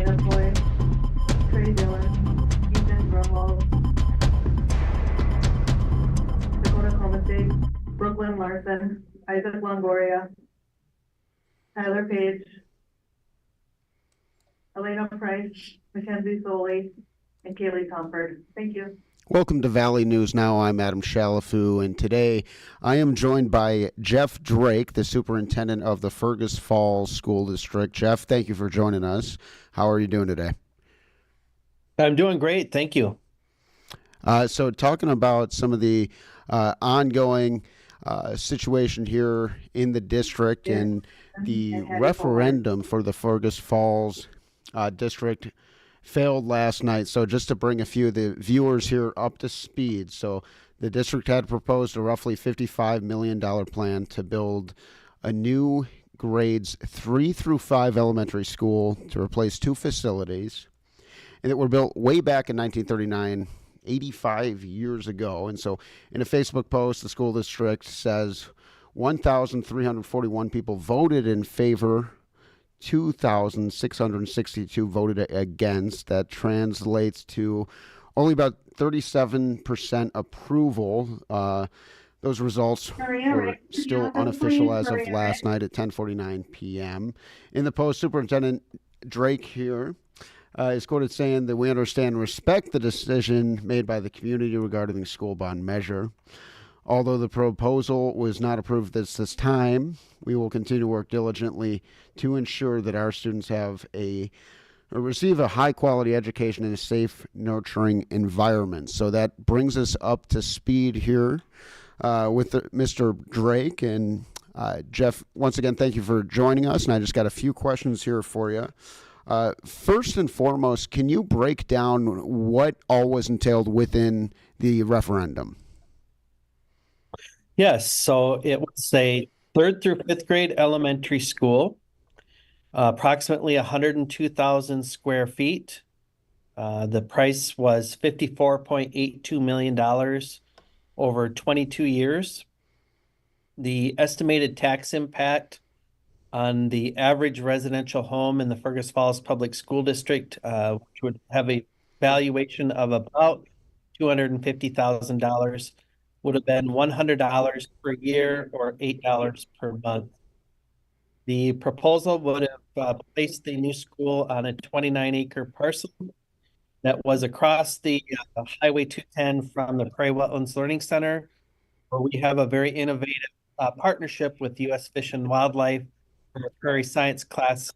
Dana Coy, Trey Dillon, Ethan Grunwald, Dakota Comite, Brooklyn Larson, Isaac Longoria, Tyler Page, Elena Price, Mackenzie Soley, and Kaylee Comfort. Thank you. Welcome to Valley News Now. I'm Adam Shalafu, and today I am joined by Jeff Drake, the superintendent of the Fergus Falls School District. Jeff, thank you for joining us. How are you doing today? I'm doing great. Thank you. So talking about some of the ongoing situation here in the district and the referendum for the Fergus Falls district failed last night. So just to bring a few of the viewers here up to speed. So the district had proposed a roughly $55 million plan to build a new grades 3 through 5 elementary school to replace 2 facilities. And that were built way back in 1939, 85 years ago. And so in a Facebook post, the school district says 1,341 people voted in favor, 2,662 voted against. That translates to only about 37% approval. Those results were still unofficial as of last night at 10:49 p.m. In the post, Superintendent Drake here is quoted saying that we understand and respect the decision made by the community regarding the school bond measure. Although the proposal was not approved this time, we will continue to work diligently to ensure that our students have receive a high-quality education in a safe, nurturing environment. So that brings us up to speed here with Mr. Drake. And Jeff, once again, thank you for joining us. And I just got a few questions here for you. First and foremost, can you break down what all was entailed within the referendum? Yes, so it was a 3rd through 5th grade elementary school, approximately 102,000 square feet. The price was $54.82 million over 22 years. The estimated tax impact on the average residential home in the Fergus Falls Public School District, which would have a valuation of about $250,000, would have been $100 per year or $8 per month. The proposal would have placed the new school on a 29-acre parcel that was across the Highway 210 from the Prairie Wetlands Learning Center, where we have a very innovative partnership with U.S. Fish and Wildlife for a prairie science class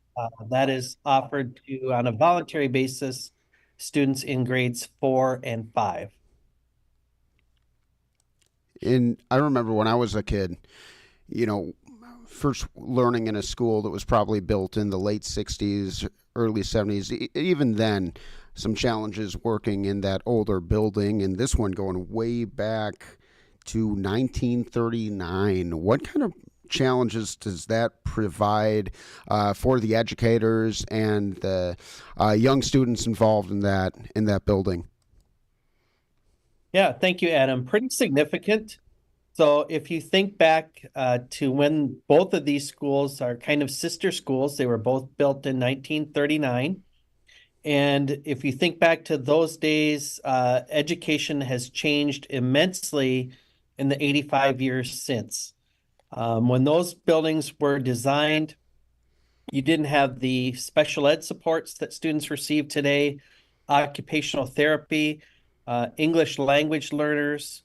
that is offered to, on a voluntary basis, students in grades 4 and 5. And I remember when I was a kid, first learning in a school that was probably built in the late 60s, early 70s. Even then, some challenges working in that older building, and this one going way back to 1939. What kind of challenges does that provide for the educators and the young students involved in that building? Yeah, thank you, Adam. Pretty significant. So if you think back to when both of these schools are kind of sister schools, they were both built in 1939. And if you think back to those days, education has changed immensely in the 85 years since. When those buildings were designed, you didn't have the special ed supports that students receive today, occupational therapy, English language learners,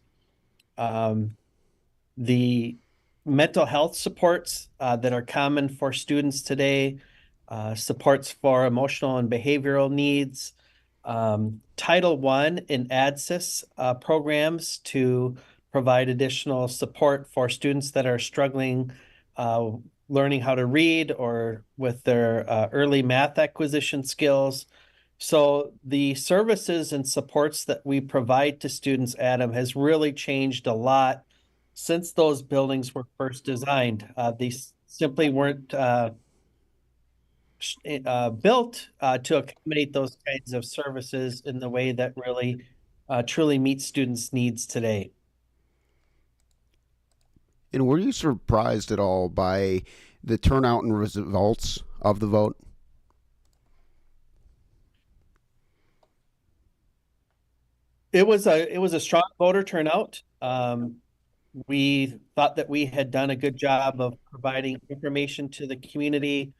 the mental health supports that are common for students today, supports for emotional and behavioral needs, Title I and ADSIS programs to provide additional support for students that are struggling learning how to read or with their early math acquisition skills. So the services and supports that we provide to students, Adam, has really changed a lot since those buildings were first designed. These simply weren't built to accommodate those kinds of services in the way that really truly meets students' needs today. And were you surprised at all by the turnout and results of the vote? It was a strong voter turnout. We thought that we had done a good job of providing information to the community,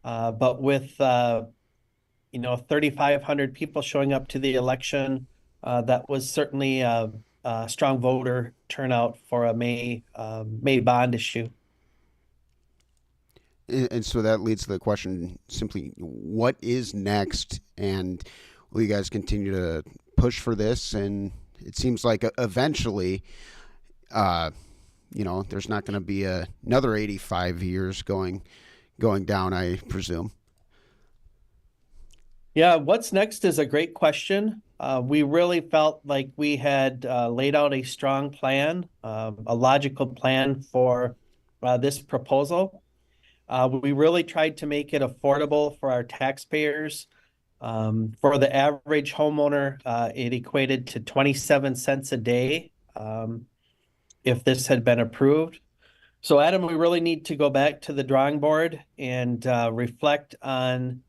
but with 3,500 people showing up to the election, that was certainly a strong voter turnout for a May bond issue. And so that leads to the question simply, what is next? And will you guys continue to push for this? And it seems like eventually, there's not going to be another 85 years going down, I presume. Yeah, what's next is a great question. We really felt like we had laid out a strong plan, a logical plan for this proposal. We really tried to make it affordable for our taxpayers. For the average homeowner, it equated to 27 cents a day if this had been approved. So, Adam, we really need to go back to the drawing board and reflect on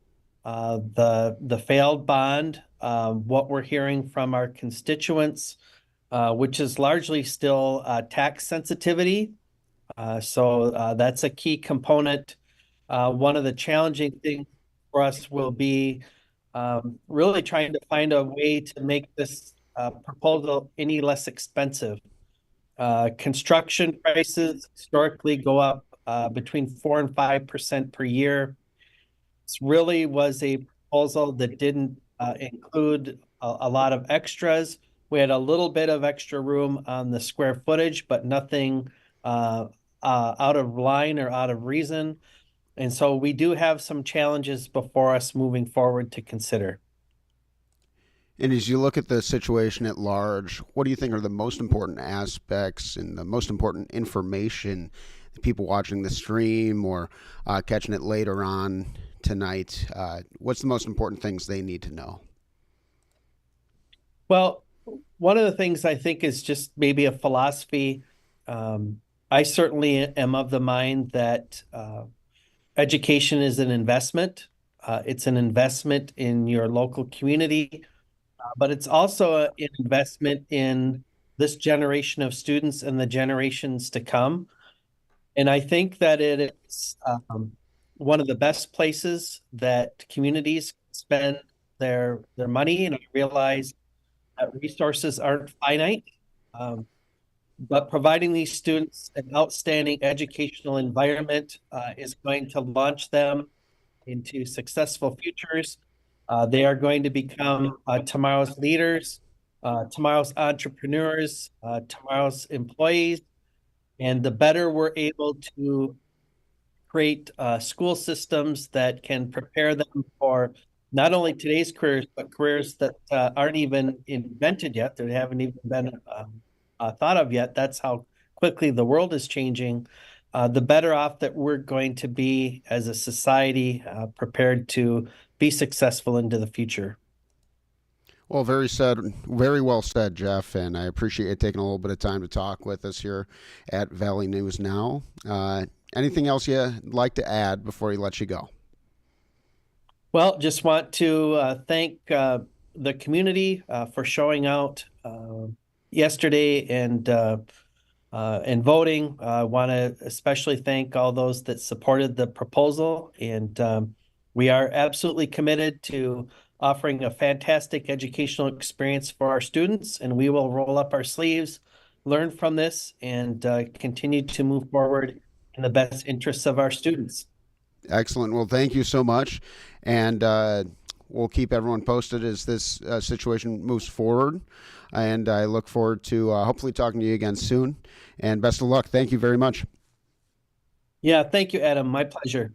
the failed bond, what we're hearing from our constituents, which is largely still tax sensitivity. So that's a key component. One of the challenging things for us will be really trying to find a way to make this proposal any less expensive. Construction prices historically go up between 4% and 5% per year. This really was a proposal that didn't include a lot of extras. We had a little bit of extra room on the square footage, but nothing out of line or out of reason. And so we do have some challenges before us moving forward to consider. And as you look at the situation at large, what do you think are the most important aspects and the most important information that people watching the stream or catching it later on tonight, what's the most important things they need to know? Well, one of the things I think is just maybe a philosophy. I certainly am of the mind that education is an investment. It's an investment in your local community, but it's also an investment in this generation of students and the generations to come. And I think that it is one of the best places that communities spend their money, and I realize that resources aren't finite. But providing these students an outstanding educational environment is going to launch them into successful futures. They are going to become tomorrow's leaders, tomorrow's entrepreneurs, tomorrow's employees. And the better we're able to create school systems that can prepare them for not only today's careers, but careers that aren't even invented yet, that haven't even been thought of yet. That's how quickly the world is changing. The better off that we're going to be as a society prepared to be successful into the future. Well, very well said, Jeff, and I appreciate you taking a little bit of time to talk with us here at Valley News Now. Anything else you'd like to add before he lets you go? Well, just want to thank the community for showing out yesterday and voting. I want to especially thank all those that supported the proposal, and we are absolutely committed to offering a fantastic educational experience for our students, and we will roll up our sleeves, learn from this, and continue to move forward in the best interests of our students. Excellent. Well, thank you so much, and we'll keep everyone posted as this situation moves forward, and I look forward to hopefully talking to you again soon, and best of luck. Thank you very much. Yeah, thank you, Adam. My pleasure.